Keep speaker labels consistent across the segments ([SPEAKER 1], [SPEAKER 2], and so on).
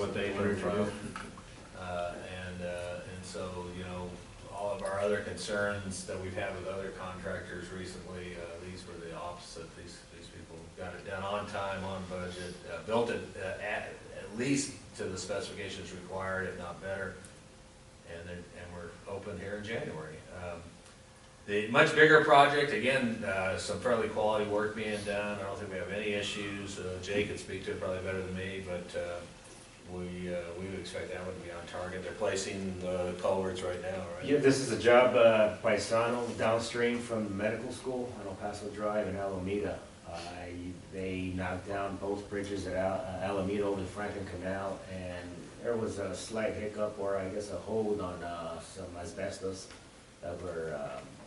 [SPEAKER 1] what they learned from. And so, you know, all of our other concerns that we've had with other contractors recently, these were the opposite. These people got it done on time, on budget, built it at least to the specifications required, if not better. And we're open here in January. The much bigger project, again, some fairly quality work being done. I don't think we have any issues. Jay could speak to it probably better than me, but we would expect that one to be on target. They're placing the culverts right now, right?
[SPEAKER 2] Yeah, this is a job by Sano, downstream from the medical school on El Paso Drive in Alameda. They knocked down both bridges at Alameda over the Franklin Canal, and there was a slight hiccup, or I guess a hold on some asbestos that were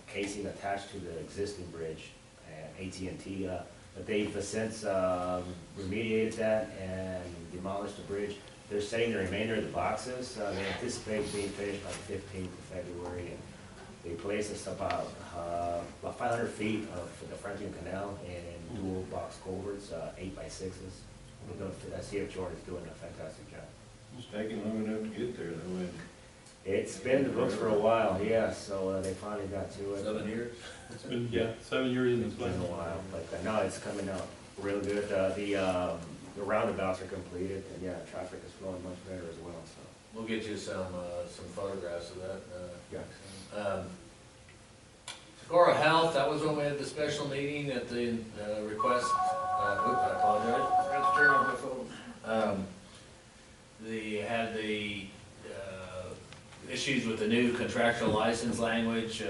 [SPEAKER 2] casing attached to the existing bridge at AT&T. But they've since remediated that and demolished the bridge. They're setting the remainder of the boxes. They anticipate being finished by the 15th of February. And they placed us about 500 feet of the Franklin Canal in dual box culverts, 8x6s. CF Jordan is doing a fantastic job.
[SPEAKER 3] It's taking long enough to get there, though, and
[SPEAKER 2] It's been the books for a while, yeah, so they finally got to it.
[SPEAKER 1] 7 years?
[SPEAKER 4] It's been, yeah, 7 years in
[SPEAKER 2] It's
[SPEAKER 4] the
[SPEAKER 2] been
[SPEAKER 4] plan.
[SPEAKER 2] a while, but no, it's coming out real good. The roundabouts are completed, and yeah, traffic is flowing much better as well, so.
[SPEAKER 1] We'll get you some photographs of that.
[SPEAKER 2] Yeah.
[SPEAKER 1] Socorro Health, that was when we had the special meeting at the request, I apologize. They had the issues with the new contractual license language,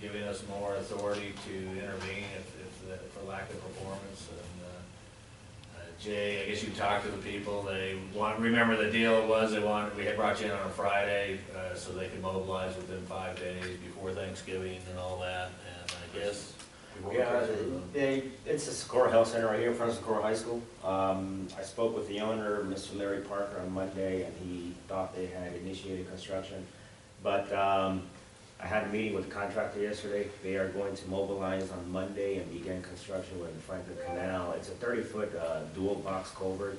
[SPEAKER 1] giving us more authority to intervene for lack of performance. And Jay, I guess you talked to the people. They remember the deal was we had brought you in on a Friday so they could mobilize within 5 days before Thanksgiving and all that. And I guess
[SPEAKER 2] Yeah, it's a Socorro Health Center right here in front of Socorro High School. I spoke with the owner, Mr. Larry Parker, on Monday, and he thought they had initiated construction. But I had a meeting with the contractor yesterday. They are going to mobilize on Monday and begin construction with the Franklin Canal. It's a 30-foot dual box culvert.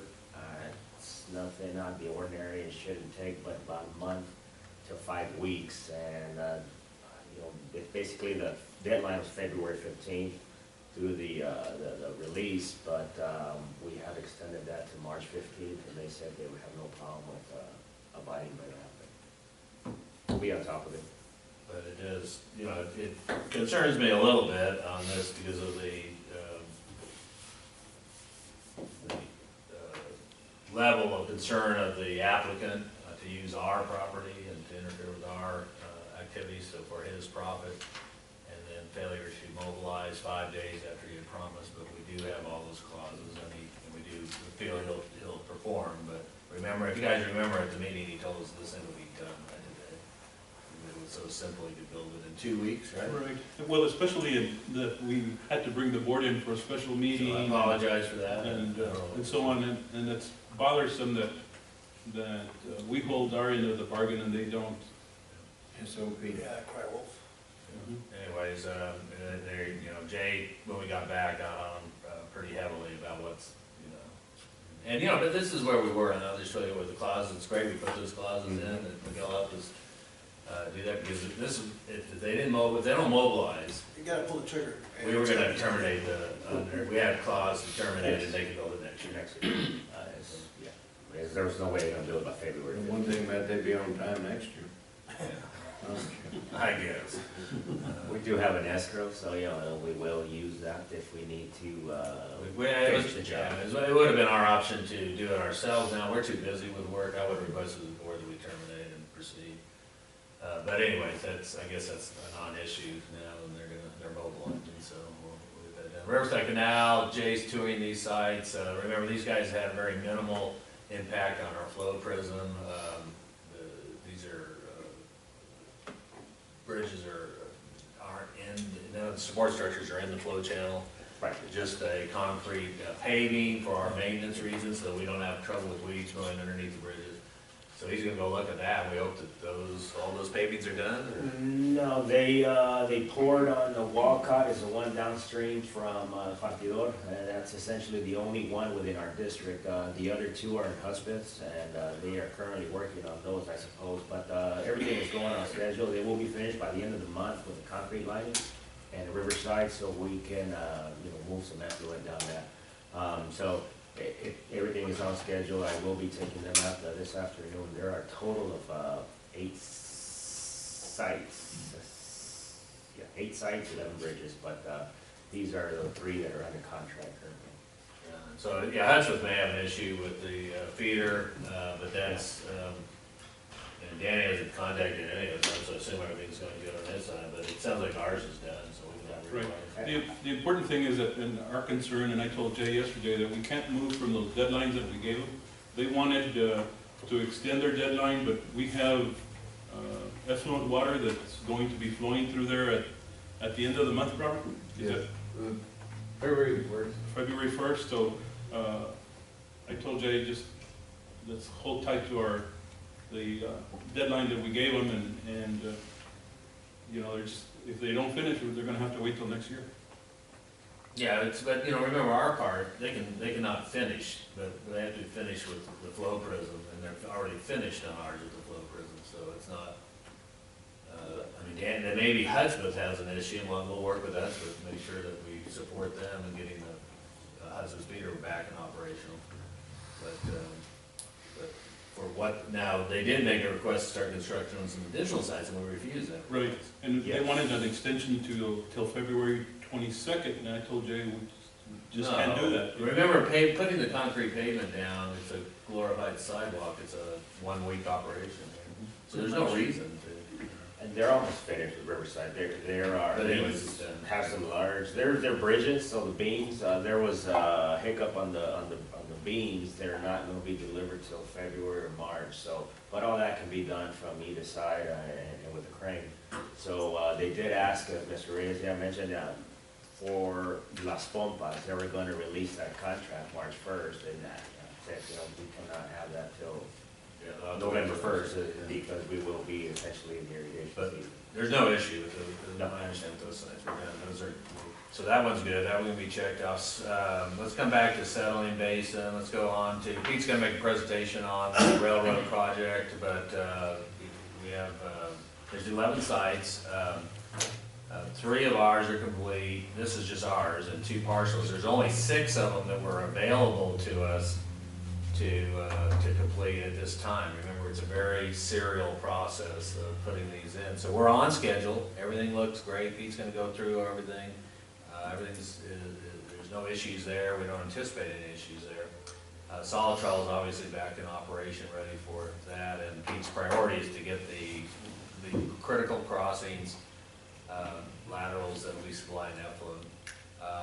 [SPEAKER 2] It's nothing out of the ordinary. It shouldn't take but about a month to 5 weeks. And you know, basically the deadline was February 15th through the release, but we have extended that to March 15th, and they said they would have no problem with abiding by that. We'll be on top of it.
[SPEAKER 1] But it is, you know, it concerns me a little bit on this because of the level of concern of the applicant to use our property and to interfere with our activities for his profit, and then failure to mobilize 5 days after you had promised. But we do have all those clauses, and we do feel he'll perform. But remember, if you guys remember at the meeting, he told us this thing would be done by today. It was so simple, you could build it in 2 weeks, right?
[SPEAKER 4] Right. Well, especially that we had to bring the board in for a special meeting.
[SPEAKER 1] So I apologize for that.
[SPEAKER 4] And so on, and it's bothersome that we hold our end of the bargain and they don't.
[SPEAKER 3] SOP.
[SPEAKER 5] Yeah, cry wolf.
[SPEAKER 1] Anyways, you know, Jay, when we got back, got on pretty heavily about what's, you know, and you know, but this is where we were, and I'll just show you with the clauses. It's great we put those clauses in, and Miguel helped us do that, because if they don't mobilize,
[SPEAKER 5] You gotta pull the trigger.
[SPEAKER 1] we were gonna terminate we had a clause to terminate and they could build it next year.
[SPEAKER 2] Next week. Yeah. There was no way they're gonna do it by February.
[SPEAKER 3] And one thing about they be on time next year.
[SPEAKER 1] I guess.
[SPEAKER 2] We do have an escrow, so you know, we will use that if we need to
[SPEAKER 1] Finish the job. It would have been our option to do it ourselves. Now, we're too busy with work. I would request to the board that we terminate and proceed. But anyways, I guess that's a non-issue now, and they're mobilizing, so we'll leave that down. Riverside Canal, Jay's touring these sites. Remember, these guys had a very minimal impact on our flow prism. These are bridges aren't in, none of the support structures are in the flow channel.
[SPEAKER 2] Right.
[SPEAKER 1] Just a concrete paving for our maintenance reasons, so we don't have trouble with weeds growing underneath the bridges. So he's gonna go look at that, and we hope that all those pavings are done, or?
[SPEAKER 2] No, they poured on the Walcott, is the one downstream from Partidor, and that's essentially the only one within our district. The other two are in Hudspeth, and they are currently working on those, I suppose. But everything is going on schedule. They will be finished by the end of the month with the concrete lining and the Riverside, so we can, move some effluent down that. So everything is on schedule. I will be taking them out this afternoon. There are a total of 8 sites. Yeah, 8 sites, 11 bridges, but these are the 3 that are under contract currently.
[SPEAKER 1] So, yeah, Hudspeth may have an issue with the feeder, but that's, and Danny hasn't contacted any of us, so I assume everything's going good on his side, but it sounds like ours is done, so we've got
[SPEAKER 4] Right.
[SPEAKER 1] everything.
[SPEAKER 4] The important thing is that, in our concern, and I told Jay yesterday, that we can't move from those deadlines that we gave them. They wanted to extend their deadline, but we have effluent water that's going to be flowing through there at the end of the month, Robert? Is it
[SPEAKER 3] February 1st.
[SPEAKER 4] February 1st, so I told Jay, just let's hold tight to the deadline that we gave them, and if they don't finish, they're gonna have to wait till next year.
[SPEAKER 1] Yeah, but, remember our part, they cannot finish, but they have to finish with the flow prism, and they're already finished on ours with the flow prism, so it's not, Dan, maybe Hudspeth has an issue, and we'll work with Hudspeth to make sure that we support them in getting the Hudspeth feeder back and operational. But for what, now, they did make a request to start construction on some additional sites, and we refused that.
[SPEAKER 4] Right, and they
[SPEAKER 2] Yes.
[SPEAKER 4] wanted an extension till February 22nd, and I told Jay, we just
[SPEAKER 1] No.
[SPEAKER 4] can't do that.
[SPEAKER 1] Remember, putting the concrete pavement down, it's a glorified sidewalk, it's a 1-week operation. So there's no reason to.
[SPEAKER 2] And they're almost finished with Riverside. There are,
[SPEAKER 1] But
[SPEAKER 2] they
[SPEAKER 1] anyways, it's done.
[SPEAKER 2] have some large, they're bridges, so the beams, there was a hiccup on the beams. They're not gonna be delivered till February or March, so, but all that can be done from either side and with a crane. So they did ask, Mr. Reyes, I mentioned, for Las Pompas, they were gonna release that contract March 1st, and said, we cannot have that till November 1st, because we will be essentially in the irrigation
[SPEAKER 1] But
[SPEAKER 2] season.
[SPEAKER 1] there's no issue with those, I understand what those sites were done, those are, so that one's good, that one can be checked off. Let's come back to settling basin, let's go on to, Pete's gonna make a presentation on the railroad project, but, we have, there's 11 sites. 3 of ours are complete, this is just ours, and 2 parcels. There's only 6 of them that were available to us to complete at this time. Remember, it's a very serial process of putting these in. So we're on schedule, everything looks great, Pete's gonna go through everything. There's no issues there, we don't anticipate any issues there. Solid Trail is obviously back in operation, ready for that, and Pete's priority is to get the critical crossings, laterals that we supply in effluent.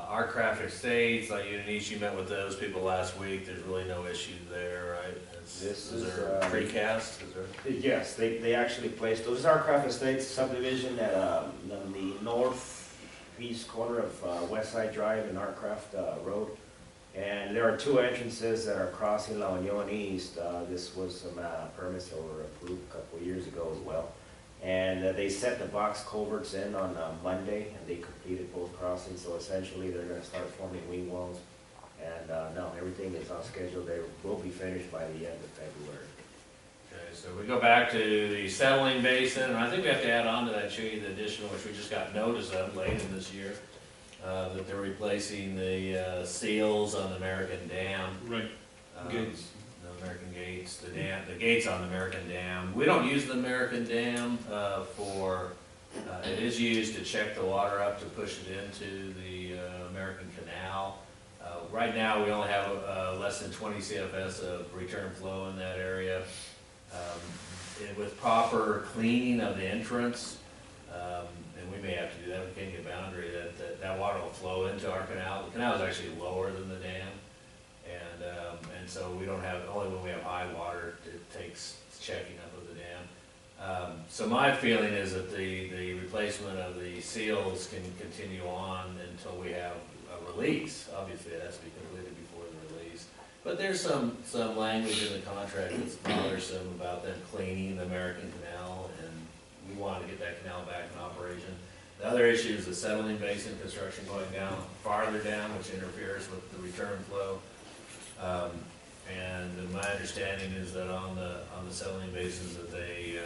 [SPEAKER 1] Our craft estates, like Eunice, you met with those people last week, there's really no issue there, right?
[SPEAKER 2] This
[SPEAKER 1] Is
[SPEAKER 2] is,
[SPEAKER 1] there precast, is there?
[SPEAKER 2] Yes, they actually placed, those are Craft Estates subdivision at, on the northeast corner of West Side Drive and Artcraft Road. And there are 2 entrances that are crossing La Union East. This was some permits that were approved a couple of years ago as well. And they set the box culverts in on Monday, and they completed both crossings, so essentially they're gonna start forming wing walls. And no, everything is on schedule. They will be finished by the end of February.
[SPEAKER 1] Okay, so we go back to the settling basin, and I think we have to add on to that, show you the additional, which we just got notice of late in this year, that they're replacing the seals on the American Dam.
[SPEAKER 4] Right, gates.
[SPEAKER 1] The American gates, the gates on the American Dam. We don't use the American Dam it is used to check the water up to push it into the American Canal. Right now, we only have less than 20 CFS of return flow in that area. With proper cleaning of the entrance, and we may have to do that, we can't get boundary, that water will flow into our canal. The canal is actually lower than the dam, and so we don't have, only when we have high water, it takes checking up of the dam. So my feeling is that the replacement of the seals can continue on until we have a release. Obviously, it has to be completed before the release. But there's some language in the contract that's bothersome about them cleaning the American Canal, and we want to get that canal back in operation. The other issue is the settling basin construction going down, farther down, which interferes with the return flow. And my understanding is that on the settling basins that they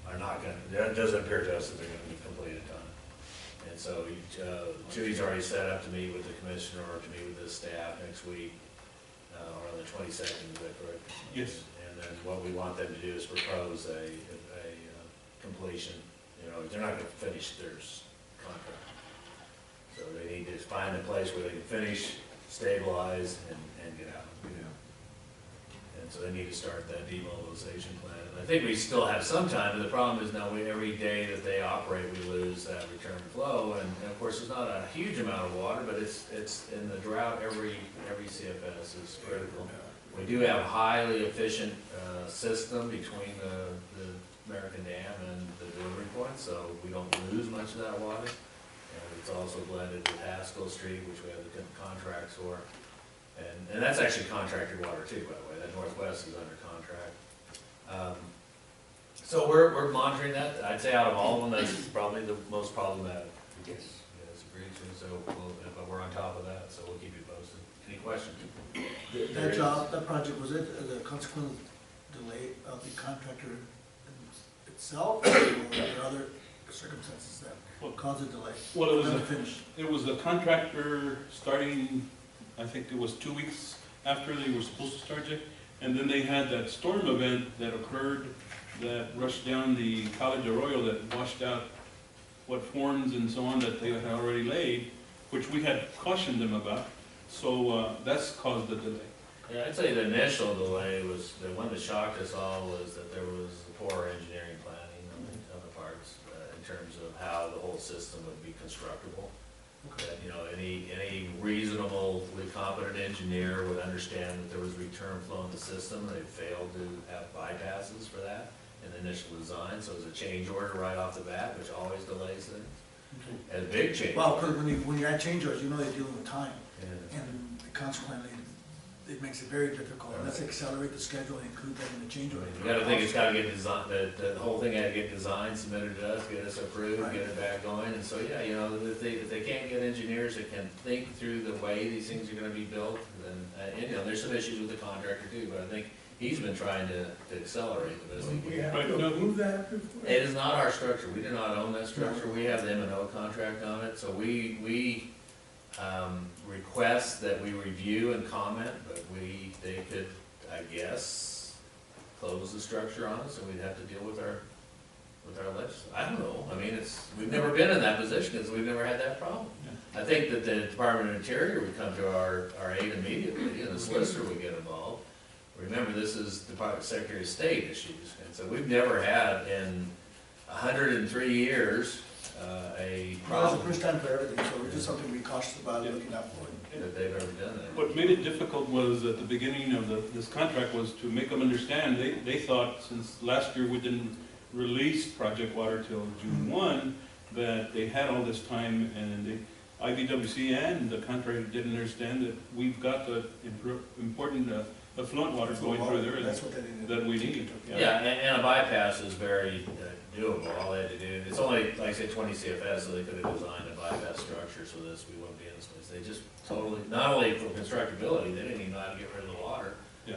[SPEAKER 1] are not gonna, it doesn't appear to us that they're gonna be completed on. And so Judy's already set up to meet with the commissioner or to meet with the staff next week, or on the 22nd, is that correct?
[SPEAKER 4] Yes.
[SPEAKER 1] And then what we want them to do is propose a completion. You know, they're not gonna finish their contract. So they need to find a place where they can finish, stabilize, and get out. And so they need to start that demobilization plan. And I think we still have some time, but the problem is now every day that they operate, we lose that return flow. And of course, there's not a huge amount of water, but it's in the drought, every CFS is critical. We do have a highly efficient system between the American Dam and the delivery point, so we don't lose much of that water. And it's also blended with Haskell Street, which we have the contracts for. And that's actually contracted water too, by the way. That Northwest is under contract. So we're monitoring that. I'd say out of all of them, that's probably the most problematic.
[SPEAKER 2] Yes.
[SPEAKER 1] Yes, agreed to. So but we're on top of that, so we'll keep you posted. Any questions?
[SPEAKER 5] That project, was it the consequent delay of the contractor itself, or were there other circumstances that caused the delay?
[SPEAKER 4] Well,
[SPEAKER 5] It
[SPEAKER 4] was a contractor starting, I think it was 2 weeks after they were supposed to start it, and then they had that storm event that occurred that rushed down the College Arroyo that washed out what forms and so on that they had already laid, which we had cautioned them about. So that's caused the delay.
[SPEAKER 1] Yeah, I'd say the initial delay was, the one that shocked us all was that there was poor engineering planning on the parts in terms of how the whole system would be constructible. That, you know, any reasonably competent engineer would understand that there was return flow in the system. They failed to have bypasses for that in the initial design, so it was a change order right off the bat, which always delays things. And a big change.
[SPEAKER 5] Well, because when you add change orders, you know you're dealing with time,
[SPEAKER 1] Yeah.
[SPEAKER 5] and consequently, it makes it very difficult. Let's accelerate the schedule and include that in the change order.
[SPEAKER 1] You gotta think it's gotta get designed, the whole thing had to get designed, submitted to us, get us approved,
[SPEAKER 5] Right.
[SPEAKER 1] get it back going, and so, yeah, you know, if they can't get engineers that can think through the way these things are gonna be built, then, and, you know, there's some issues with the contractor too, but I think he's been trying to accelerate the best he
[SPEAKER 5] We
[SPEAKER 1] can.
[SPEAKER 5] have to approve that before?
[SPEAKER 1] It is not our structure, we do not own that structure, we have the M&O contract on it, so we request that we review and comment, but they could, I guess, close the structure on us, and we'd have to deal with our legislation. I don't know, I mean, we've never been in that position, because we've never had that problem. I think that the Department of Interior would come to our aid immediately, and the solicitor would get involved. Remember, this is Department Secretary of State issues, and so we've never had in 103 years a
[SPEAKER 5] Well, it's the
[SPEAKER 1] problem
[SPEAKER 5] first time for everything, so it's just something to be cautious about and looking out for.
[SPEAKER 1] that they've ever done that.
[SPEAKER 4] What made it difficult was at the beginning of this contract was to make them understand, they thought since last year we didn't release Project Water till June 1, that they had all this time, and the IBWC and the contractor didn't understand that we've got the important affluent water going through there
[SPEAKER 5] That's what they needed.
[SPEAKER 4] that we need.
[SPEAKER 1] Yeah, and a bypass is very doable, all they had to do, it's only, like I said, 20 CFS, so they could have designed a bypass structure so this, we wouldn't be in this place. They just totally, not only for constructibility, they didn't even know how to get rid of the water.
[SPEAKER 4] Yeah.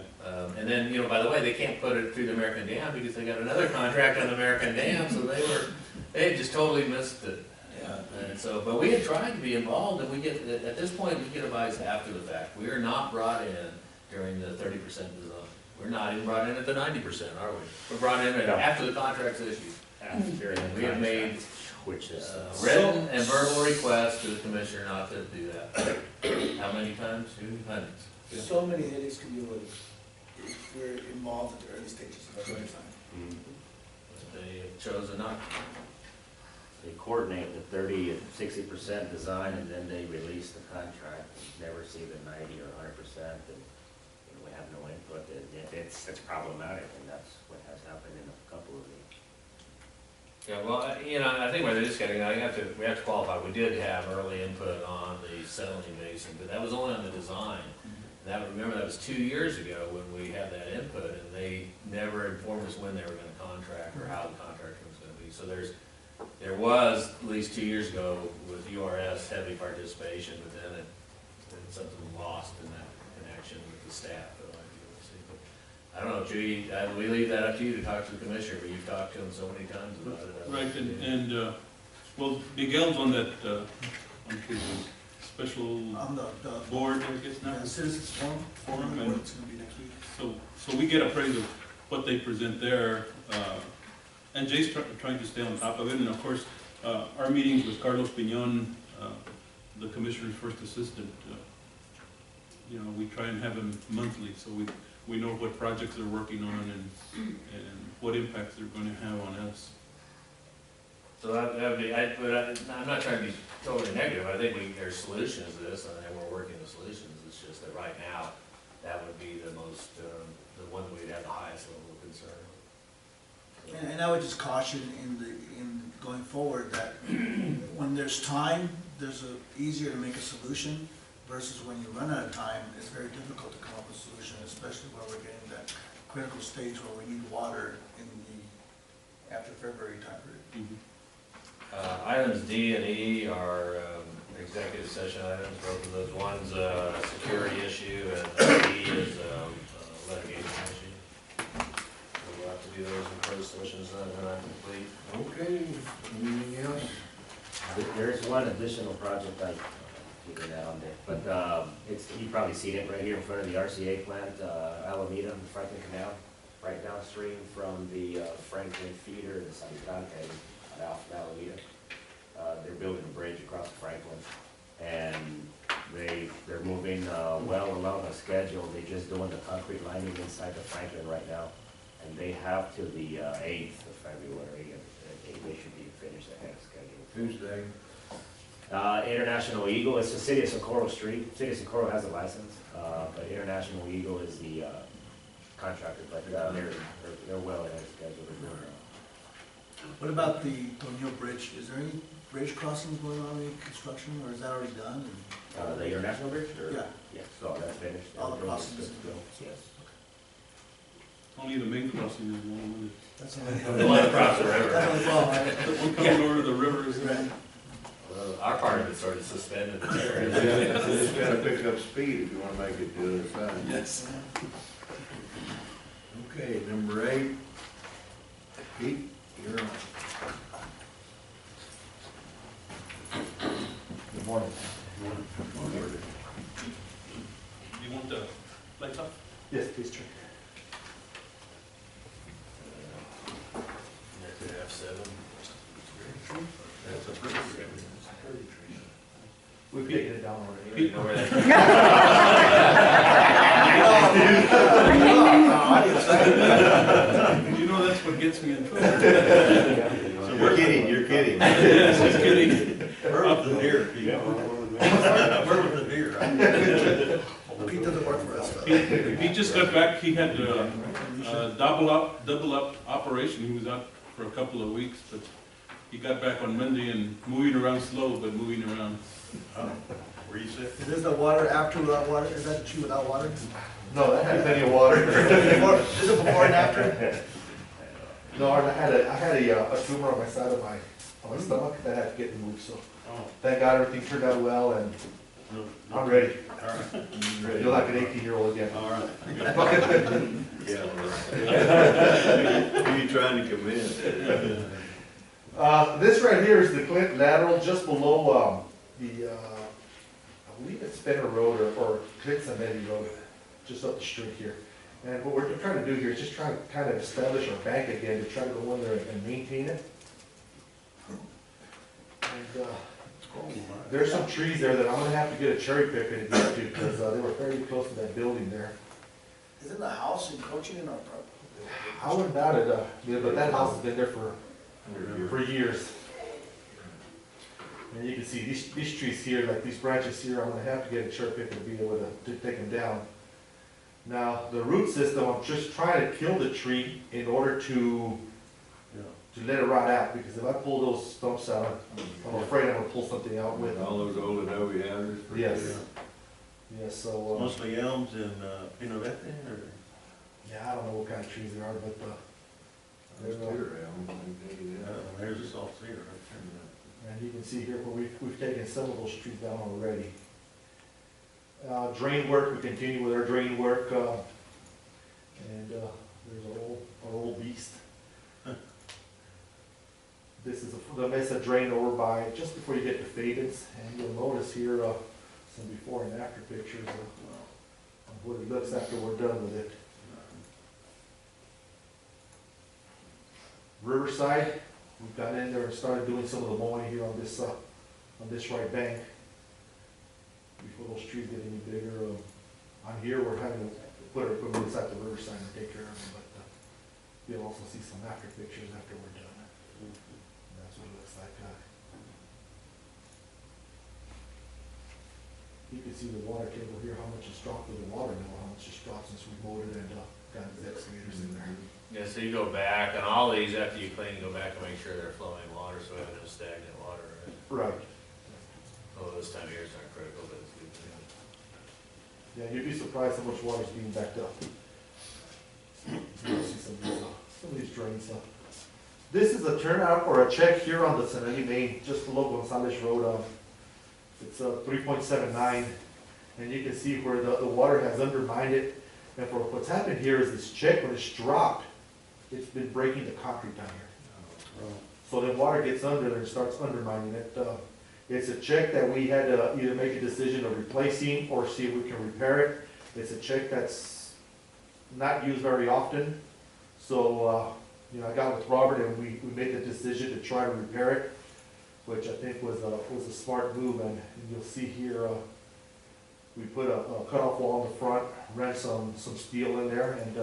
[SPEAKER 1] And then, you know, by the way, they can't put it through the American Dam because they got another contract on the American Dam, so they had just totally missed it. And so, but we had tried to be involved, and at this point, we get advised after the fact. We are not brought in during the 30% design. We're not even brought in at the 90%, are we? We're brought in after the contract's issued. And we have made
[SPEAKER 2] Which is,
[SPEAKER 1] written and verbal requests to the commissioner not to do that. How many times? 200.
[SPEAKER 5] So many headaches can be avoided if we're involved at the early stages of our design.
[SPEAKER 1] They have chosen not.
[SPEAKER 2] they coordinate the 30 and 60% design, and then they release the contract, never see the 90 or 100%, and we have no input. It's problematic, and that's what has happened in a couple of these.
[SPEAKER 1] Yeah, well, you know, I think we're just getting, we have to qualify. We did have early input on the settling basin, but that was only on the design. Remember, that was 2 years ago when we had that input, and they never informed us when they were gonna contract or how the contract was gonna be. So there was, at least 2 years ago, with URS, heavy participation, but then something lost in that connection with the staff. I don't know, Judy, we leave that up to you to talk to the commissioner, but you've talked to him so many times about it.
[SPEAKER 4] Right, and well, Miguel's on that, on his special
[SPEAKER 5] On the
[SPEAKER 4] board, I guess now.
[SPEAKER 5] citizens forum,
[SPEAKER 4] And
[SPEAKER 5] it's gonna be next week.
[SPEAKER 4] so we get appraised of what they present there, and Jay's trying to stay on top of it, and of course, our meetings with Carlos Piñon, the commissioner's first assistant, you know, we try and have him monthly, so we know what projects they're working on and what impacts they're going to have on us.
[SPEAKER 1] So that would be, I'm not trying to be totally negative, I think there's solutions to this, and we're working the solutions, it's just that right now, that would be the most, the one that we'd have the highest level of concern.
[SPEAKER 5] And I would just caution in going forward that when there's time, there's easier to make a solution versus when you run out of time, it's very difficult to come up with a solution, especially when we're getting that critical stage where we need water in the after February time period.
[SPEAKER 1] Items D and E are executive session items, both of those. One's a security issue and E is a litigation issue. So we'll have to do those in closed sessions when I'm complete.
[SPEAKER 3] Okay, anything else?
[SPEAKER 2] There is one additional project I figured out on there, but you probably seen it right here in front of the RCA plant, Alameda, the Franklin Canal, right downstream from the Franklin feeder, the San Dante, out from Alameda. They're building a bridge across Franklin, and they're moving well along the schedule. They're just doing the concrete lining inside the Franklin right now, and they have till the 8th of February, and they should be finished ahead of schedule.
[SPEAKER 3] Tuesday.
[SPEAKER 2] International Eagle, it's the city of Socorro Street. City of Socorro has a license, but International Eagle is the contractor, but they're well ahead of schedule.
[SPEAKER 5] What about the Tonio Bridge? Is there any bridge crossings going on in construction, or is that already done?
[SPEAKER 2] The International Bridge? Or?
[SPEAKER 5] Yeah.
[SPEAKER 2] Yes, so that's finished.
[SPEAKER 5] All the crossings?
[SPEAKER 2] Yes.
[SPEAKER 4] Only the main crossing is one.
[SPEAKER 5] That's only
[SPEAKER 1] The one across the river.
[SPEAKER 5] That's only well, right?
[SPEAKER 4] The one coming over the river is
[SPEAKER 5] Right.
[SPEAKER 1] Well, our part of it's sort of suspended there.
[SPEAKER 3] You just gotta pick up speed if you wanna make it to the other side.
[SPEAKER 5] Yes.
[SPEAKER 3] Okay, number 8. Pete, you're on.
[SPEAKER 2] Good morning.
[SPEAKER 4] You want the lights up?
[SPEAKER 2] Yes, please, Chair.
[SPEAKER 1] F7.
[SPEAKER 3] That's a pretty tree.
[SPEAKER 2] We've taken it down already.
[SPEAKER 1] You know where that-
[SPEAKER 4] You know, that's what gets me in trouble.
[SPEAKER 3] You're kidding, you're kidding.
[SPEAKER 4] Yes, just kidding.
[SPEAKER 3] Where was the deer, Pete? Where was the deer?
[SPEAKER 5] Pete doesn't work for us.
[SPEAKER 4] He just got back, he had a double up operation, he was out for a couple of weeks, but he got back on Monday and moving around slow, but moving around.
[SPEAKER 3] Where you sit?
[SPEAKER 5] Is this the water after without water? Is that the tree without water?
[SPEAKER 6] No, that had plenty of water.
[SPEAKER 5] Is it before and after?
[SPEAKER 6] No, I had a tumor on my side of my stomach that had to get removed, so thank God everything turned out well, and I'm ready.
[SPEAKER 3] All right.
[SPEAKER 6] I feel like an 18-year-old again.
[SPEAKER 3] All right. Yeah. Who are you trying to convince?
[SPEAKER 6] This right here is the Clint lateral, just below I believe it's Spinner Road or Clint Samedi Road, just up the street here. And what we're trying to do here is just try to kind of establish our bank again, to try to go in there and maintain it. And there's some trees there that I'm gonna have to get a cherry picker to get to, because they were fairly close to that building there.
[SPEAKER 5] Isn't the house encroaching in our property?
[SPEAKER 6] I wouldn't doubt it, yeah, but that house has been there for years. And you can see these trees here, like these branches here, I'm gonna have to get a cherry picker to be able to take them down. Now, the root system, I'm just trying to kill the tree in order to let it rot out, because if I pull those stumps out, I'm afraid I'm gonna pull something out with them.
[SPEAKER 3] All those old adobe houses?
[SPEAKER 6] Yes. Yeah, so,
[SPEAKER 3] Mostly elms and, pinolete, or?
[SPEAKER 6] yeah, I don't know what kind of trees they are, but,
[SPEAKER 3] There's
[SPEAKER 6] they're,
[SPEAKER 3] cedar elm, there's a soft cedar right
[SPEAKER 6] and you can see here where we've taken some of those trees down already. Drain work, we continue with our drain work, and, there's our old beast. This is the Mesa drain over by, just before you get to Fadens, and you'll notice here, some before and after pictures of what it looks after we're done with it. Riverside, we've got in there and started doing some of the mowing here on this right bank. Before those trees get any bigger, on here, we're having to put our equipment inside the riverside and take care of them, but, you'll also see some after pictures after we're done. And that's what it looks like. You can see the water table here, how much it's dropped with the water now, how much it's dropped since we mowed it and, got these excavators in there.
[SPEAKER 1] Yeah, so you go back, and all these, after you clean, go back and make sure they're flowing water, so we have no stagnant water, right?
[SPEAKER 6] Right.
[SPEAKER 1] Although this time of year is not critical, but it's good.
[SPEAKER 6] Yeah, you'd be surprised how much water's being backed up. You'll see some of these drains. This is a turnout or a check here on the Cenelli Main, just below Gonzalez Road. It's 3.79, and you can see where the water has undermined it. And for what's happened here is this check, when it's dropped, it's been breaking the concrete down here. So then water gets under there and starts undermining it. It's a check that we had to either make a decision of replacing or see if we can repair it. It's a check that's not used very often. So, I got with Robert and we made the decision to try to repair it, which I think was a smart move. And you'll see here, we put a cutoff wall in the front, ran some steel in there, and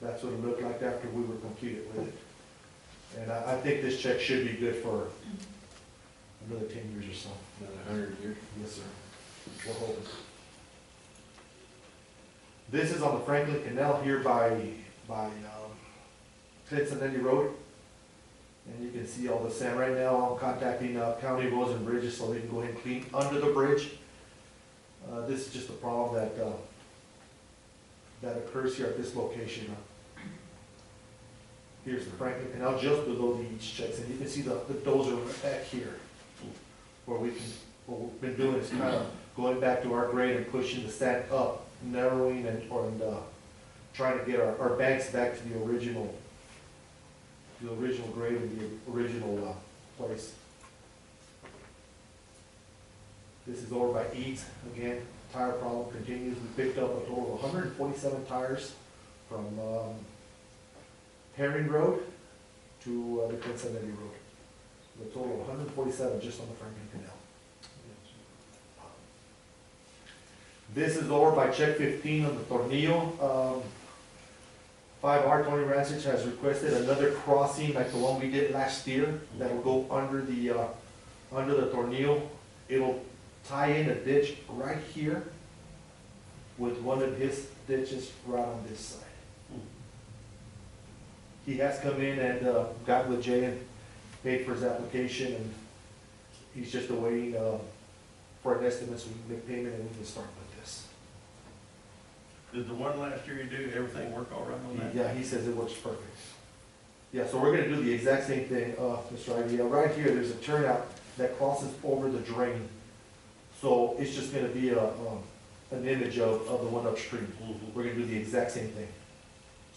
[SPEAKER 6] that's what it looked like after we were completed with it. And I think this check should be good for another 10 years or so.
[SPEAKER 3] Another 100 years?
[SPEAKER 6] Yes, sir. We're hoping. This is on the Franklin Canal here by Cincinnati Road. And you can see all the sand right now. I'm contacting County Roads and Bridges so they can go ahead and clean under the bridge. This is just a problem that occurs here at this location. Here's the Franklin Canal just below the each checks, and you can see the dozer back here. What we've been doing is kind of going back to our grade and pushing the sand up, narrowing and trying to get our banks back to the original grade and the original place. This is over by Eats. Again, tire problem continues. We picked up a total of 147 tires from Herring Road to the Cincinnati Road. A total of 147 just on the Franklin Canal. This is over by check 15 on the Tornillo. 5R Tony Rancich has requested another crossing like the one we did last year that will go under the Tornillo. It'll tie in a ditch right here with one of his ditches right on this side. He has come in and got with Jay and paid for his application, and he's just awaiting for an estimate so we can make payment and we can start with this.
[SPEAKER 3] Did the one last year you do, everything work all right on that?
[SPEAKER 6] Yeah, he says it works perfect. Yeah, so we're gonna do the exact same thing, Mr. Ivy. Right here, there's a turnout that crosses over the drain. So it's just gonna be an image of the one upstream. We're gonna do the exact same thing.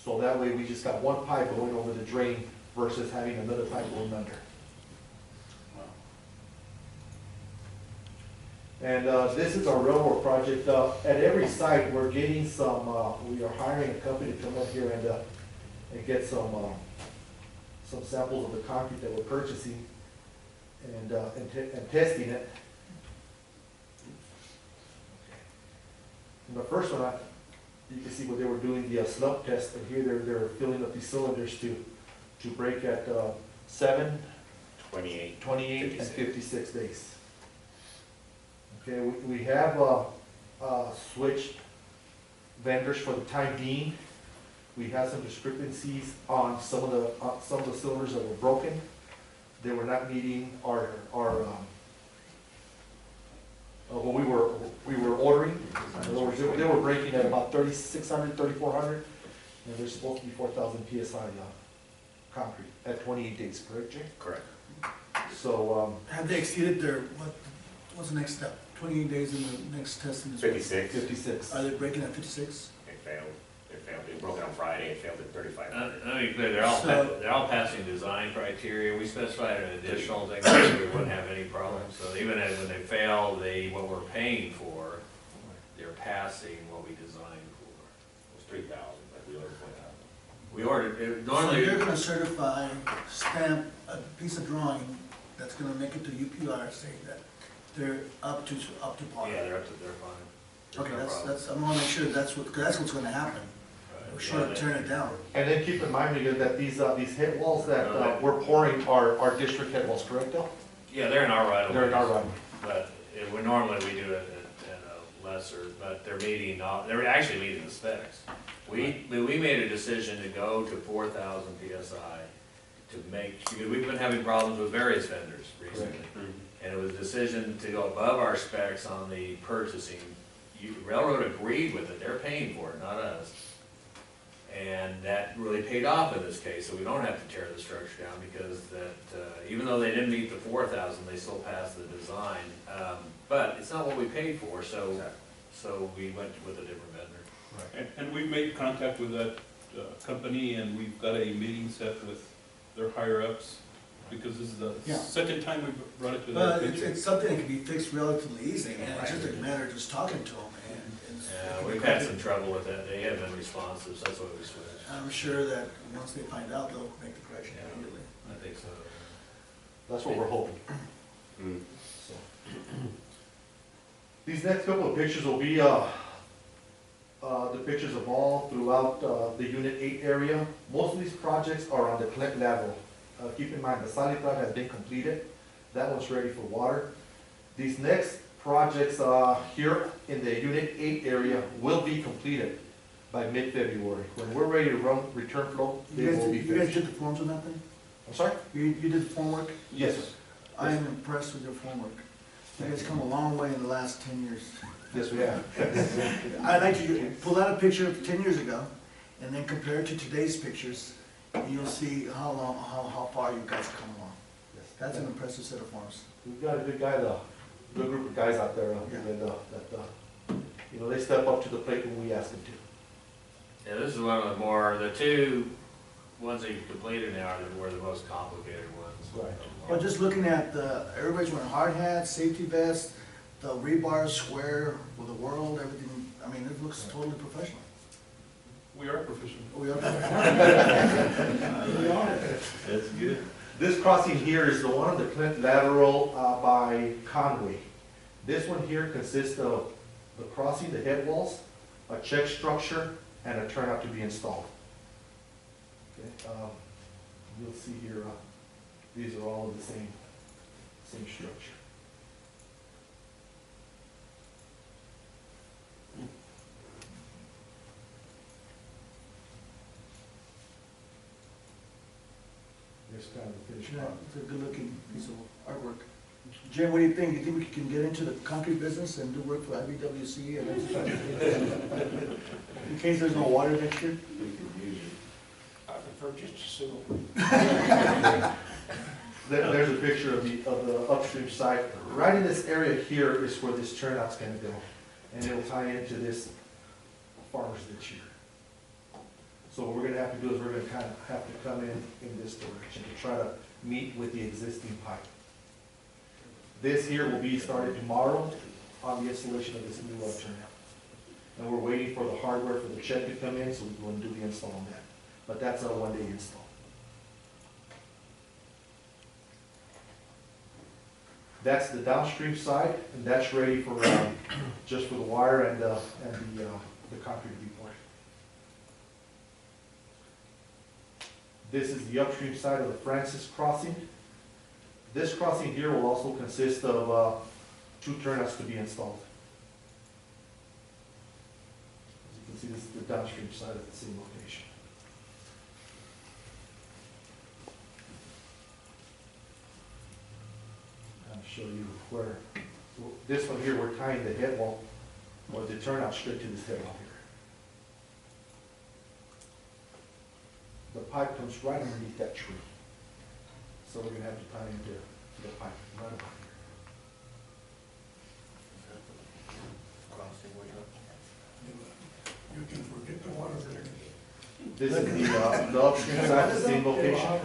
[SPEAKER 6] So that way we just got one pipe going over the drain versus having another pipe going under. And this is our railroad project. At every site, we're getting some, we are hiring a company to come up here and get some samples of the concrete that we're purchasing and testing it. And the first one, you can see where they were doing the slump test, and here they're filling up these cylinders to break at 7,
[SPEAKER 2] 28.
[SPEAKER 6] 28, and 56 days. Okay, we have switched vendors for the time being. We had some discrepancies on some of the cylinders that were broken. They were not meeting our what we were ordering. In other words, they were breaking at about 3,600, 3,400, and they're supposed to be 4,000 PSI concrete at 28 days, correct, Jay?
[SPEAKER 2] Correct.
[SPEAKER 6] So,
[SPEAKER 5] Have they exceeded their, what's the next step? 28 days in the next testing is what?
[SPEAKER 2] 56.
[SPEAKER 6] 56.
[SPEAKER 5] Are they breaking at 56?
[SPEAKER 2] It failed. It failed. It broke it on Friday. It failed at 35.
[SPEAKER 1] Let me be clear, they're all passing design criteria, we specified an additional thing, so we wouldn't have any problems. So even when they fail, what we're paying for, they're passing what we designed for.
[SPEAKER 2] It was 3,000, but we ordered 4,000.
[SPEAKER 1] We ordered,
[SPEAKER 5] So you're
[SPEAKER 1] normally,
[SPEAKER 5] gonna certify, stamp a piece of drawing that's gonna make it to UPR saying that they're up to par?
[SPEAKER 1] yeah, they're fine. There's
[SPEAKER 5] Okay,
[SPEAKER 1] no problem.
[SPEAKER 5] I wanna make sure that's what's gonna happen.
[SPEAKER 1] Right.
[SPEAKER 5] We shouldn't turn it down.
[SPEAKER 6] And then keep in mind, Miguel, that these head walls that we're pouring are district head walls, correct, Del?
[SPEAKER 1] Yeah, they're in our right of way.
[SPEAKER 6] They're in our right.
[SPEAKER 1] But normally we do it at a lesser, but they're actually meeting the specs. We made a decision to go to 4,000 PSI because we've been having problems with various vendors recently. And it was a decision to go above our specs on the purchasing. Railroad agreed with it, they're paying for it, not us. And that really paid off in this case, so we don't have to tear the structure down because even though they didn't meet the 4,000, they still passed the design. But it's not what we paid for, so we went with a different vendor.
[SPEAKER 4] And we've made contact with that company, and we've got a meeting set with their higher-ups, because this is the
[SPEAKER 5] Yeah.
[SPEAKER 4] second time we brought it to their
[SPEAKER 5] But
[SPEAKER 4] attention.
[SPEAKER 5] it's something that can be fixed relatively easy, and it's just a matter of just talking to them, and
[SPEAKER 1] Yeah, we've had some trouble with that, they haven't been responsive, so that's why we switched.
[SPEAKER 5] I'm sure that once they find out, they'll make the correction
[SPEAKER 1] Yeah.
[SPEAKER 5] immediately.
[SPEAKER 1] I think so.
[SPEAKER 6] That's what we're hoping.
[SPEAKER 2] Mm.
[SPEAKER 6] So. These next couple of pictures will be the pictures of all throughout the Unit 8 area. Most of these projects are on the Clint level. Keep in mind, the Sally plant has been completed. That one's ready for water. These next projects here in the Unit 8 area will be completed by mid-February. When we're ready to run return flow, they will be
[SPEAKER 5] You guys
[SPEAKER 6] finished.
[SPEAKER 5] did the forms on that thing?
[SPEAKER 6] I'm sorry?
[SPEAKER 5] You did the form work?
[SPEAKER 6] Yes, sir.
[SPEAKER 5] I am impressed with your form work. You guys come a long way in the last 10 years.
[SPEAKER 6] Yes, we have.
[SPEAKER 5] I'd like you to pull out a picture of 10 years ago, and then compare it to today's pictures, and you'll see how far you guys have come along. That's an impressive set of forms.
[SPEAKER 6] We've got a good group of guys out there that they step up to the plate when we ask them to.
[SPEAKER 1] Yeah, this is one of the two ones that you've completed now were the most complicated ones.
[SPEAKER 6] Right.
[SPEAKER 5] Well, just looking at everybody's wearing hard hats, safety vests, the rebar square with the world, everything, I mean, it looks totally professional.
[SPEAKER 4] We are professional.
[SPEAKER 5] We are.
[SPEAKER 3] That's good.
[SPEAKER 6] This crossing here is the one on the Clint lateral by Conway. This one here consists of the crossing, the head walls, a check structure, and a turnout to be installed. Okay, you'll see here, these are all of the same structure. Here's kind of the finished
[SPEAKER 5] Yeah,
[SPEAKER 6] product.
[SPEAKER 5] it's a good looking piece of artwork. Jim, what do you think? You think we can get into the concrete business and do work for IBWC and in case there's no water next year?
[SPEAKER 2] I prefer just a single.
[SPEAKER 6] There's a picture of the upstream site. Right in this area here is where this turnout's gonna go. And it'll tie into this farmer's ditch here. So what we're gonna have to do is we're gonna kind of have to come in this direction to try to meet with the existing pipe. This here will be started tomorrow on the installation of this new turnout. And we're waiting for the hardware for the check to come in so we can do the install on that. But that's a one-day install. That's the downstream side, and that's ready for, just for the wire and the concrete to be poured. This is the upstream side of the Francis crossing. This crossing here will also consist of 2 turnouts to be installed. As you can see, this is the downstream side of the same location. I'll show you where This one here, we're tying the head wall, or the turnout straight to this head wall here. The pipe comes right underneath that tree. So we're gonna have to tie into the pipe right about here.
[SPEAKER 7] You can forget the water there.
[SPEAKER 6] This is the upstream side, the same location.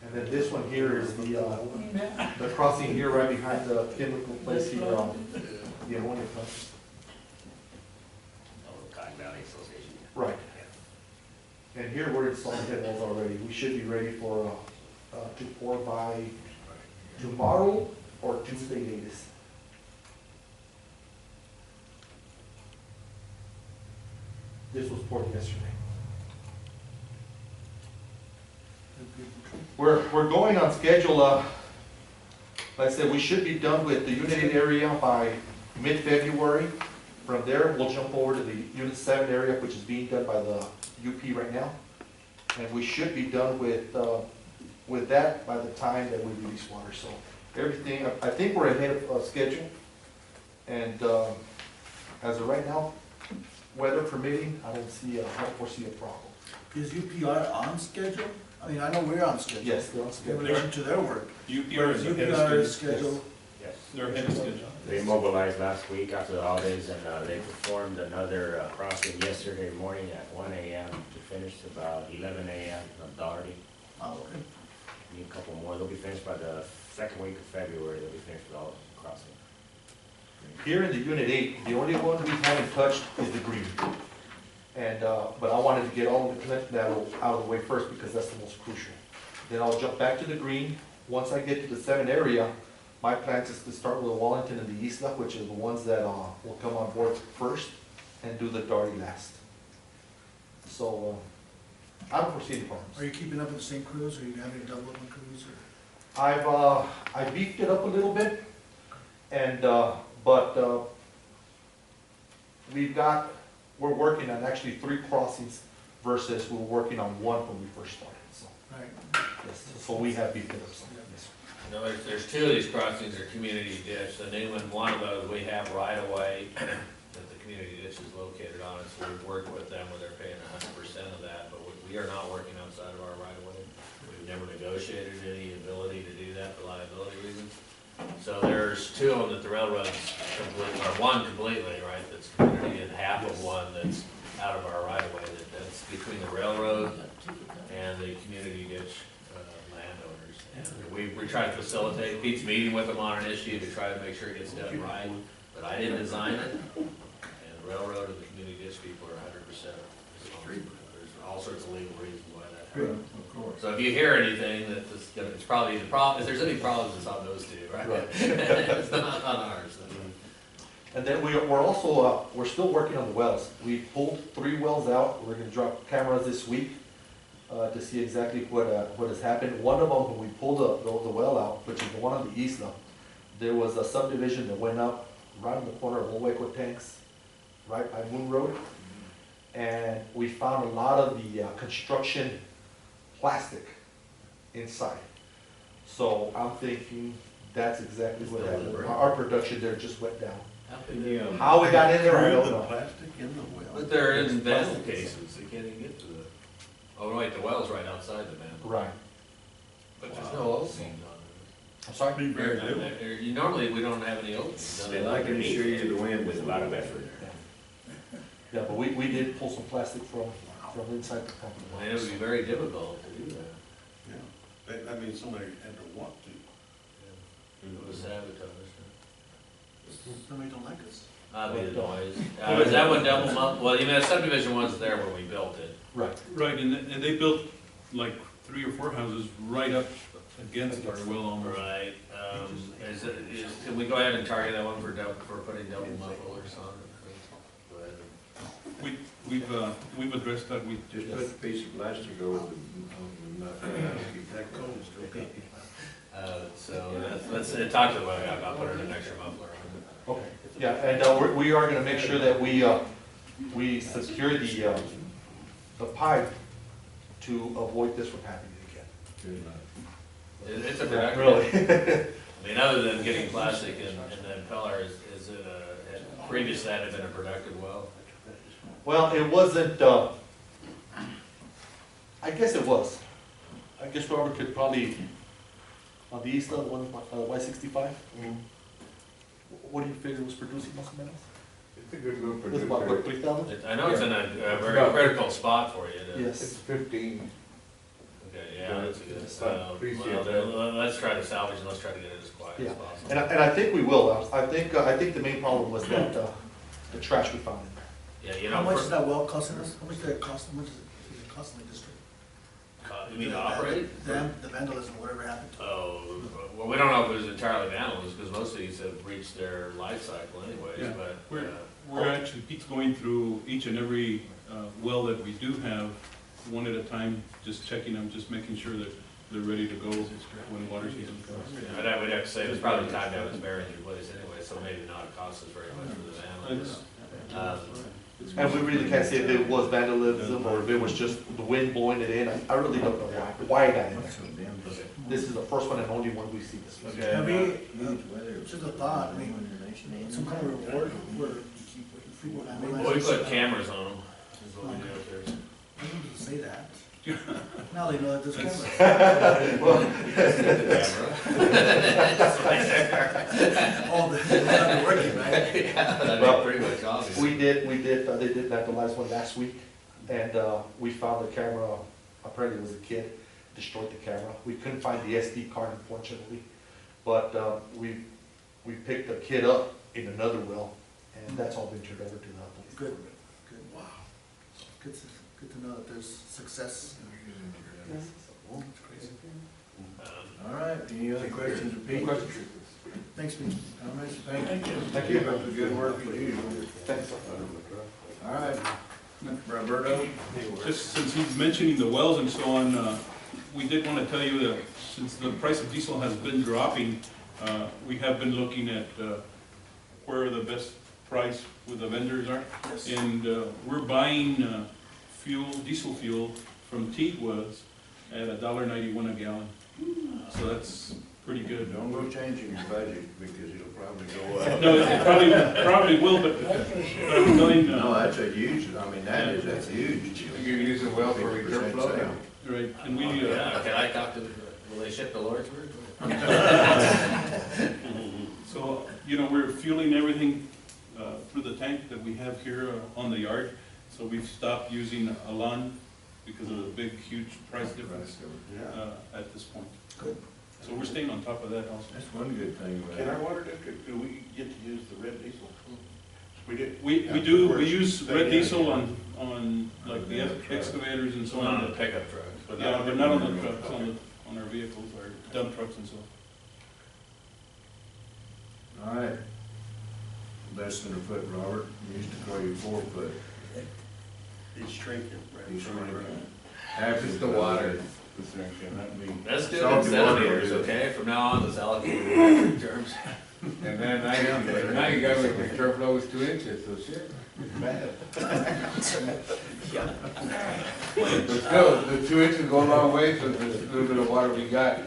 [SPEAKER 6] And then this one here is the crossing here right behind the chemical place here, the ammonia plant.
[SPEAKER 2] Oh, Cotton Valley Association.
[SPEAKER 6] Right. And here we're installing head walls already. We should be ready for, to pour by tomorrow or Tuesday latest. This was poured yesterday. We're going on schedule, like I said, we should be done with the Unit 8 area by mid-February. From there, we'll jump over to the Unit 7 area, which is being done by the UP right now. And we should be done with that by the time that we release water. So everything, I think we're ahead of schedule. And as of right now, weather permitting, I don't foresee a problem.
[SPEAKER 5] Is UPR on schedule? I mean, I know we're on schedule.
[SPEAKER 6] Yes, they're on
[SPEAKER 5] In
[SPEAKER 6] schedule.
[SPEAKER 5] relation to their work.
[SPEAKER 4] UPR is ahead
[SPEAKER 5] UPR
[SPEAKER 4] of
[SPEAKER 5] is
[SPEAKER 4] schedule.
[SPEAKER 5] scheduled.
[SPEAKER 2] Yes.
[SPEAKER 4] They're ahead of schedule.
[SPEAKER 2] They mobilized last week after the holidays, and they performed another crossing yesterday morning at 1 a.m. to finish about 11 a.m. of Doherty.
[SPEAKER 5] Oh, okay.
[SPEAKER 2] Need a couple more. They'll be finished by the second week of February. They'll be finished with all the crossing.
[SPEAKER 6] Here in the Unit 8, the only one we haven't touched is the green. And, but I wanted to get all of the connections out of the way first because that's the most crucial. Then I'll jump back to the green. Once I get to the 7 area, my plan is to start with Wallington and the Isla, which are the ones that will come on board first, and do the Doherty last. So, I don't foresee any problems.
[SPEAKER 5] Are you keeping up with the same crews, or are you having to double up on crews, or?
[SPEAKER 6] I beefed it up a little bit, and, but we're working on actually 3 crossings versus we were working on 1 when we first started, so.
[SPEAKER 5] Right.
[SPEAKER 6] Yes, so we have beefed it up some, yes.
[SPEAKER 1] No, there's 2 of these crossings are community ditch. The new one of those, we have right of way that the community ditch is located on, and so we've worked with them where they're paying 100% of that, but we are not working outside of our right of way. We've never negotiated any ability to do that for liability reasons. So there's 2 of them that the railroad's completely, or 1 completely, right, that's community, and half of 1 that's out of our right of way. That's between the railroad and the community ditch landowners. And we try to facilitate, Pete's meeting with them on an issue to try to make sure it gets done right, but I didn't design it. And the railroad and the community ditch people are 100% responsible. There's all sorts of legal reasons why that happens.
[SPEAKER 7] Of course.
[SPEAKER 1] So if you hear anything, that this, it's probably the problem, if there's any problems, it's on those 2, right?
[SPEAKER 6] Right.
[SPEAKER 1] It's not on ours.
[SPEAKER 6] And then we're also, we're still working on the wells. We pulled 3 wells out. We're gonna drop cameras this week to see exactly what has happened. One of them, when we pulled the well out, which is the one on the Isla, there was a subdivision that went up right in the corner of Old Tanks, right by Moon Road. And we found a lot of the construction plastic inside. So I'm thinking that's exactly what happened. Our production there just went down. How we got in there, I don't
[SPEAKER 3] The
[SPEAKER 6] know.
[SPEAKER 3] plastic in the well.
[SPEAKER 1] But they're in vessel cases, they can't even get to the, oh, wait, the well's right outside the manhole.
[SPEAKER 6] Right.
[SPEAKER 1] But there's no openings on
[SPEAKER 6] I'm sorry?
[SPEAKER 3] Be very difficult.
[SPEAKER 1] it. Normally, we don't have any openings.
[SPEAKER 3] And I can assure you the wind
[SPEAKER 2] With a lot of effort.
[SPEAKER 6] Yeah, but we did pull some plastic from inside the pump.
[SPEAKER 1] I mean, it would be very difficult to do that.
[SPEAKER 3] Yeah. I mean, somebody had to want to.
[SPEAKER 1] It was sabotage.
[SPEAKER 5] Somebody don't like us.
[SPEAKER 1] Be the noise. Is that one double month? Well, you mean, subdivision one's there when we built it.
[SPEAKER 6] Right.
[SPEAKER 4] Right, and they built like 3 or 4 houses right up against our well almost.
[SPEAKER 1] Right. Can we go ahead and target that one for putting double mufflers on it? Go ahead.
[SPEAKER 4] We've addressed that. We
[SPEAKER 3] Just put a piece of plastic over the, keep that cold still.
[SPEAKER 1] So let's talk to the weather guy about putting an extra muffler on it.
[SPEAKER 6] Okay. Yeah, and we are gonna make sure that we secure the pipe to avoid this from happening again.
[SPEAKER 3] Good night.
[SPEAKER 1] It's a production.
[SPEAKER 6] Really?
[SPEAKER 1] I mean, other than getting plastic and then impeller, is it previous to that had been a productive well?
[SPEAKER 6] Well, it wasn't, I guess it was. I guess Robert could probably, on the east of the one, Y65, what do you figure was producing most of
[SPEAKER 3] It's a good little
[SPEAKER 6] it? Was it about, what,
[SPEAKER 3] producer.
[SPEAKER 6] 3,000?
[SPEAKER 1] I know it's in a very critical spot for you.
[SPEAKER 3] It's
[SPEAKER 6] Yes.
[SPEAKER 3] 15.
[SPEAKER 1] Okay, yeah, that's a good,
[SPEAKER 3] Appreciate
[SPEAKER 1] well,
[SPEAKER 3] that.
[SPEAKER 1] let's try to salvage and let's try to get it as quiet
[SPEAKER 6] Yeah.
[SPEAKER 1] as possible.
[SPEAKER 6] And I think we will. I think the main problem was that, the trash we found in there.
[SPEAKER 1] Yeah, you
[SPEAKER 5] How
[SPEAKER 1] know,
[SPEAKER 5] much is that well costing us? How much did it cost, how much is it costing the district?
[SPEAKER 1] you mean to operate?
[SPEAKER 5] The vandalism, whatever happened to it.
[SPEAKER 1] Oh, well, we don't know if it was entirely vandalism, because most of these have reached their life cycle anyways,
[SPEAKER 4] Yeah,
[SPEAKER 1] but.
[SPEAKER 4] We're actually, Pete's going through each and every well that we do have, one at a time, just checking them, just making sure that they're ready to go when water season comes.
[SPEAKER 1] Yeah, we'd have to say it was probably timed out as bearings replaced anyway, so maybe not cost us very much for the vandalism.
[SPEAKER 6] And we really can't say if it was vandalism or if it was just the wind blowing it in. I really don't know why that is. This is the first one and only one we see this.
[SPEAKER 1] Okay.
[SPEAKER 5] Have we, just a thought, I mean, some kind of reward for frequent
[SPEAKER 1] Well, we put cameras on them, is what we do if there's.
[SPEAKER 5] I didn't say that. Now they know that there's cameras. Oh, they're not working, right?
[SPEAKER 1] Yeah, that'd
[SPEAKER 6] Well,
[SPEAKER 1] be pretty much obvious.
[SPEAKER 6] They did vandalize one last week, and we found the camera, apparently it was a kid, destroyed the camera. We couldn't find the SD card unfortunately, but we picked the kid up in another well, and that's all been turned over to the police.
[SPEAKER 5] Good, good. Wow. Good to know that there's success.
[SPEAKER 3] All right, any other questions of Pete?
[SPEAKER 5] Thanks, Pete.
[SPEAKER 3] All right, thank you.
[SPEAKER 6] Thank you.
[SPEAKER 3] That's a good work you do.
[SPEAKER 6] Thanks.
[SPEAKER 3] All right, Roberto?
[SPEAKER 4] Just since he's mentioning the wells and so on, we did want to tell you that since the price of diesel has been dropping, we have been looking at where the best price with the vendors are.
[SPEAKER 5] Yes.
[SPEAKER 4] And we're buying diesel fuel from Teagua's at $1.91 a gallon. So that's pretty good.
[SPEAKER 3] Don't go changing your budget because it'll probably go up.
[SPEAKER 4] No, it probably will, but I'm telling,
[SPEAKER 3] No, that's a huge, that's huge.
[SPEAKER 7] You use it well for return flow.
[SPEAKER 4] right, and we,
[SPEAKER 1] Yeah, can I talk to, will they ship the Lordsburg?
[SPEAKER 4] so, we're fueling everything through the tank that we have here on the yard. So we've stopped using Alan because of the big, huge price difference at this point.
[SPEAKER 5] Good.
[SPEAKER 4] So we're staying on top of that also.
[SPEAKER 3] That's one good thing about
[SPEAKER 7] In our
[SPEAKER 3] it.
[SPEAKER 7] water district, do we get to use the red diesel? We did.
[SPEAKER 4] We use red diesel on like the excavators and so
[SPEAKER 1] On
[SPEAKER 4] on.
[SPEAKER 1] the pickup trucks, but
[SPEAKER 4] Yeah,
[SPEAKER 1] not.
[SPEAKER 4] but not on the trucks, on our vehicles, our dump trucks and so.
[SPEAKER 3] All right. Less than a foot, Robert. We used to call you 4 foot.
[SPEAKER 7] It's shrinking.
[SPEAKER 3] He's shrinking. Half is the water. Not me.
[SPEAKER 1] Let's do it in
[SPEAKER 3] Salty water
[SPEAKER 1] centimeters,
[SPEAKER 3] is-
[SPEAKER 1] okay? From now on, let's allocate it in metric terms.
[SPEAKER 7] And then now you got like the turf flow is 2 inches, so shit, it's bad. But still, the 2 inches go a long way, so there's a little bit of water we got.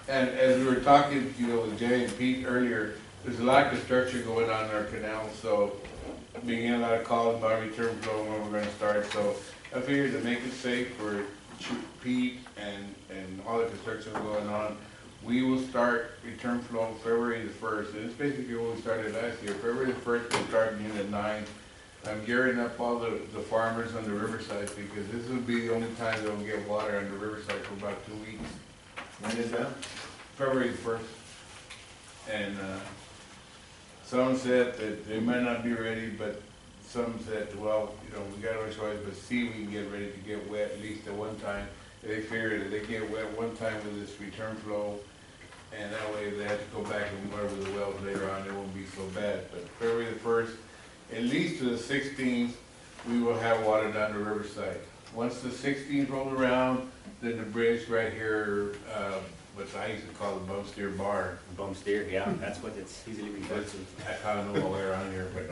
[SPEAKER 7] And as we were talking, with Jay and Pete earlier, there's a lot of construction going on in our canal, so being in a lot of calls about return flow and when we're gonna start, so I figured to make it safe for Pete and all the construction going on, we will start return flow February the 1st, and it's basically what we started last year. February the 1st, we'll start Unit 9. I'm gearing up all the farmers on the riverside, because this will be the only time they'll get water on the riverside for about 2 weeks.
[SPEAKER 3] When is that?
[SPEAKER 4] February the 1st. And some said that they might not be ready, but some said, well, we got no choice but see we can get ready to get wet at least at one time. They figured that they get wet one time with this return flow, and that way if they have to go back and water with the wells later on, it won't be so bad. But February the 1st, at least to the 16th, we will have water down the riverside. Once the 16th rolls around, then the bridge right here, what I used to call the bum steer bar.
[SPEAKER 2] Bum steer, yeah, that's what it's easily referred to.
[SPEAKER 4] I don't know my way around here, but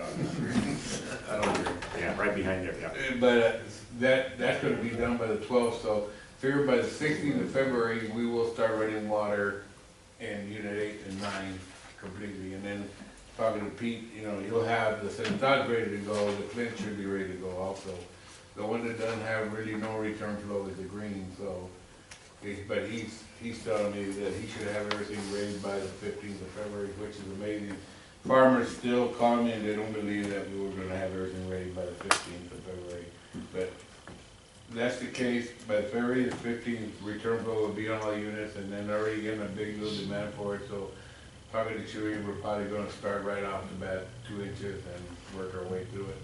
[SPEAKER 4] I don't care.
[SPEAKER 2] Yeah, right behind there, yeah.
[SPEAKER 4] But that's gonna be done by the 12th, so figure by the 16th of February, we will start running water
[SPEAKER 7] and unit 8 and 9 completely. And then talking to Pete, you know, he'll have the Centau's ready to go, the Clint should be ready to go also. The one that doesn't have really no return flow is the green, so, but he's telling me that he should have everything ready by the 15th of February, which is amazing. Farmers still call me and they don't believe that we were gonna have everything ready by the 15th of February. But that's the case, by February the 15th, return flow will be on all units, and then already getting a big little demand for it, so talking to Chewy, we're probably gonna start right off the bat, 2 inches, and work our way through it.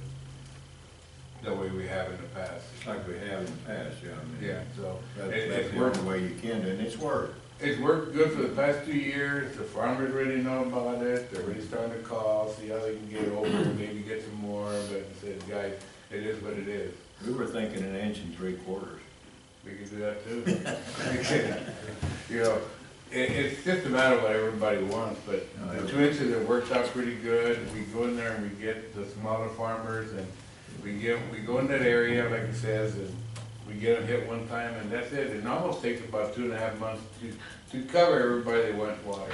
[SPEAKER 7] The way we have in the past.
[SPEAKER 3] Like we have in the past, yeah. I mean,
[SPEAKER 7] Yeah, so,
[SPEAKER 3] That's
[SPEAKER 7] it's
[SPEAKER 3] the
[SPEAKER 7] worked,
[SPEAKER 3] only way you can, and it's worked.
[SPEAKER 7] it's worked good for the past 2 years, the farmers already know about it, they're already starting to call, see how they can get over, maybe get some more, but I said, guys, it is what it is.
[SPEAKER 3] We were thinking 1 3/4 inches.
[SPEAKER 7] We can do that too. You know, it's just a matter of what everybody wants, but the 2 inches, it works out pretty good. We go in there and we get the smaller farmers, and we go in that area, like it says, and we get them hit one time, and that's it. It almost takes about 2.5 months to cover everybody that wants water.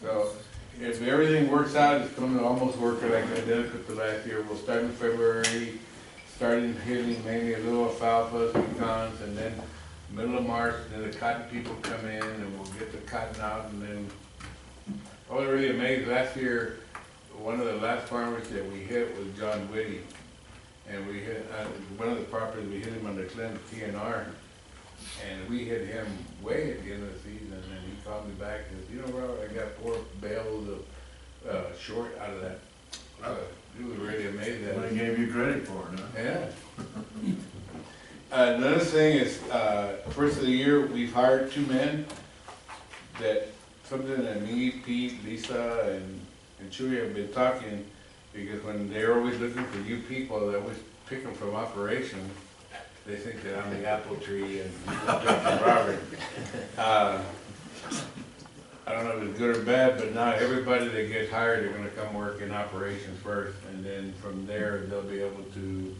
[SPEAKER 7] So if everything works out, it's going to almost work like identical to last year. We'll start in February, starting hitting mainly a little alfalfa, pecans, and then middle of March, then the cotton people come in, and we'll get the cotton out, and then I was really amazed. Last year, one of the last farmers that we hit was John Whitty, and we hit one of the properties. We hit him on the Clint TNR, and we hit him way at the end of the season. And he called me back and said, "You know, Robert, I got 4 bales of short out of that." He was really amazed at it.
[SPEAKER 3] They gave you credit for it, huh?
[SPEAKER 7] Yeah. Another thing is, first of the year, we've hired 2 men that, something that me, Pete, Lisa, and Chewy have been talking, because when they're always looking for new people, they always pick them from operations. They think that I'm the apple tree and Robert. I don't know if it's good or bad, but now everybody that gets hired, they're gonna come work in operations first, and then from there, they'll be able to.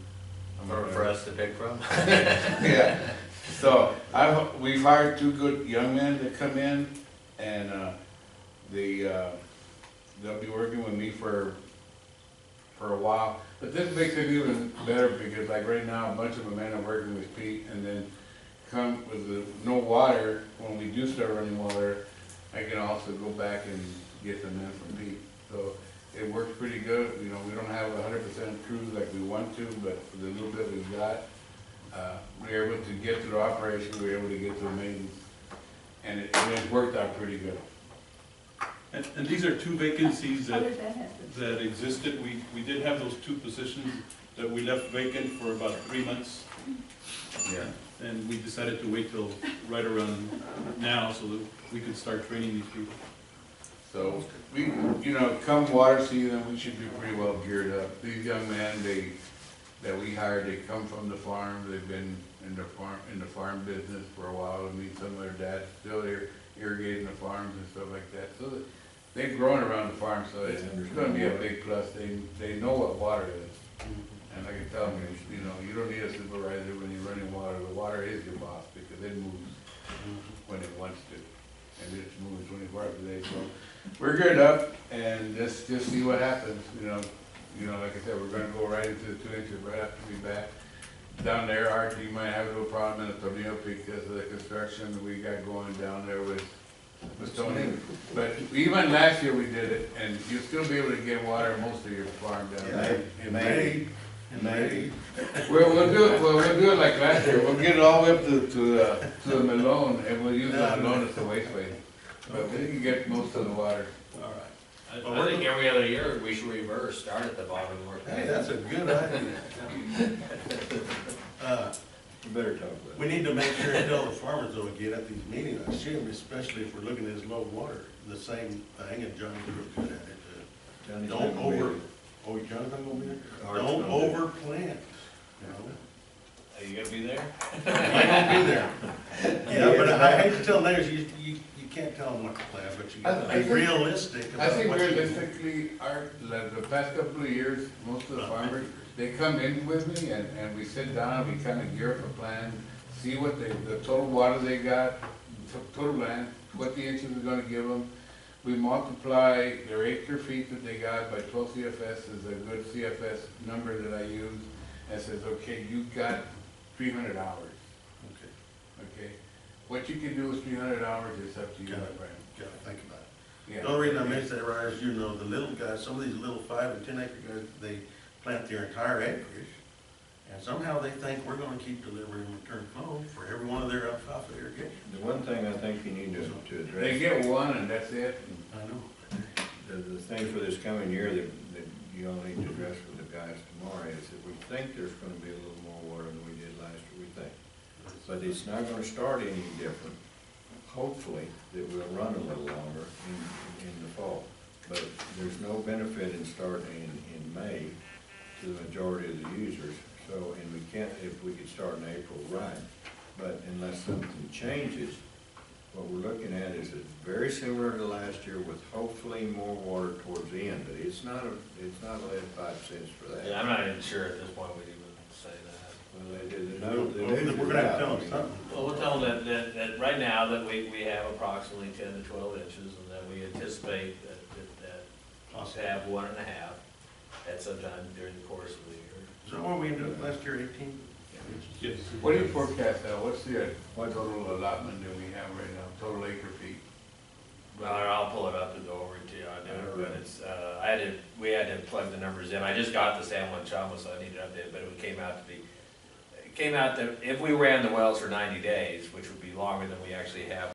[SPEAKER 1] For us to pick from?
[SPEAKER 7] Yeah, so we've hired 2 good young men to come in, and they'll be working with me for a while. But this makes it even better, because like right now, a bunch of the men are working with Pete, and then come with no water, when we do start running water, I can also go back and get them in from Pete. So it works pretty good. You know, we don't have 100% crews like we want to, but for the little bit we've got, we're able to get through the operation, we're able to get through maintenance, and it's worked out pretty good.
[SPEAKER 4] And these are 2 vacancies that existed. We did have those 2 positions that we left vacant for about 3 months.
[SPEAKER 3] Yeah.
[SPEAKER 4] And we decided to wait till right around now so that we could start training these people.
[SPEAKER 7] So we, you know, come water season, we should be pretty well geared up. These young men, that we hired, they come from the farm. They've been in the farm business for a while. I mean, some of their dads still here irrigating the farms and stuff like that. So they've grown around the farm, so it's going to be a big plus. They know what water is, and I can tell them, you know, you don't need a supervisor when you're running water. The water is your boss, because it moves when it wants to, and it's moving 24 hours a day. So we're geared up, and just see what happens. You know, like I said, we're going to go right into the 2 inches right after we back. Down there, Art, you might have a little problem in the tornado because of the construction that we got going down there with Tony. But even last year we did it, and you'll still be able to get water in most of your farm down there.
[SPEAKER 3] In May.
[SPEAKER 7] We'll do it like last year. We'll get it all the way up to the Malone, and we'll use the Malone as the wasteway. But we can get most of the water.
[SPEAKER 1] All right. I think every other year we should reverse, start at the bottom and work.
[SPEAKER 8] Hey, that's a good idea.
[SPEAKER 3] You better talk about it.
[SPEAKER 8] We need to make sure and tell the farmers that we get at these meetings, I assume, especially if we're looking at this low water, the same thing, and Johnny's real good at it.
[SPEAKER 3] Johnny's
[SPEAKER 8] Don't
[SPEAKER 3] gonna be
[SPEAKER 8] over,
[SPEAKER 3] there.
[SPEAKER 8] oh, John's not gonna be there?
[SPEAKER 3] Art's
[SPEAKER 8] Don't
[SPEAKER 3] gonna be there.
[SPEAKER 8] overplant, you know?
[SPEAKER 1] Are you gonna be there?
[SPEAKER 8] I won't be there. Yeah, but I hate to tell neighbors, you can't tell them what to plant, but you
[SPEAKER 7] I
[SPEAKER 8] gotta
[SPEAKER 7] think-
[SPEAKER 8] be realistic
[SPEAKER 7] I
[SPEAKER 8] about
[SPEAKER 7] think
[SPEAKER 8] what you do.
[SPEAKER 7] realistically, like the past couple of years, most of the farmers, they come in with me and we sit down, we kind of gear up a plan, see what the total water they got, total land, what the inches are gonna give them. We multiply their acre feet that they got by 12 CFS is a good CFS number that I use, and says, okay, you got 300 hours,
[SPEAKER 8] Okay,
[SPEAKER 7] okay? What you can do with 300 hours is up to you, my
[SPEAKER 8] Got it.
[SPEAKER 7] friend.
[SPEAKER 8] gotta think about it.
[SPEAKER 7] Yeah.
[SPEAKER 8] The only reason I mention that, right, is, you know, the little guys, some of these little 5 and 10 acre guys, they plant their entire acreage, and somehow they think we're gonna keep delivering return flow for every one of their alfalfa irrigation.
[SPEAKER 3] The one thing I think you need to
[SPEAKER 7] They
[SPEAKER 3] address,
[SPEAKER 7] get one and that's it.
[SPEAKER 8] I know.
[SPEAKER 3] the thing for this coming year that you all need to address with the guys tomorrow is that we think there's gonna be a little more water than we did last year, we think. But it's not gonna start any different, hopefully, that we'll run a little longer in the fall. But there's no benefit in starting in May to the majority of the users. So, and we can't, if we could start in April, right. But unless something changes, what we're looking at is it's very similar to last year with hopefully more water towards the end. But it's not led 5 cents for that.
[SPEAKER 1] Yeah, I'm not even sure at this point we'd even say that.
[SPEAKER 3] Well, they did, the news
[SPEAKER 8] We're
[SPEAKER 3] is
[SPEAKER 8] gonna have
[SPEAKER 3] out.
[SPEAKER 8] to tell them something.
[SPEAKER 1] Well, we'll tell them that right now that we have approximately 10 to 12 inches and that we anticipate that to have 1.5 at some time during the course of the year.
[SPEAKER 8] So what we ended up last year, 18?
[SPEAKER 4] Yes.
[SPEAKER 7] What do you forecast now? What's the total allotment that we have right now, total acre feet?
[SPEAKER 1] Well, I'll pull it up and go over it to you, I know, but it's, we had to plug the numbers in, I just got the San Juan Chama, so I needed to update it, but it came out that if we ran the wells for 90 days, which would be longer than we actually have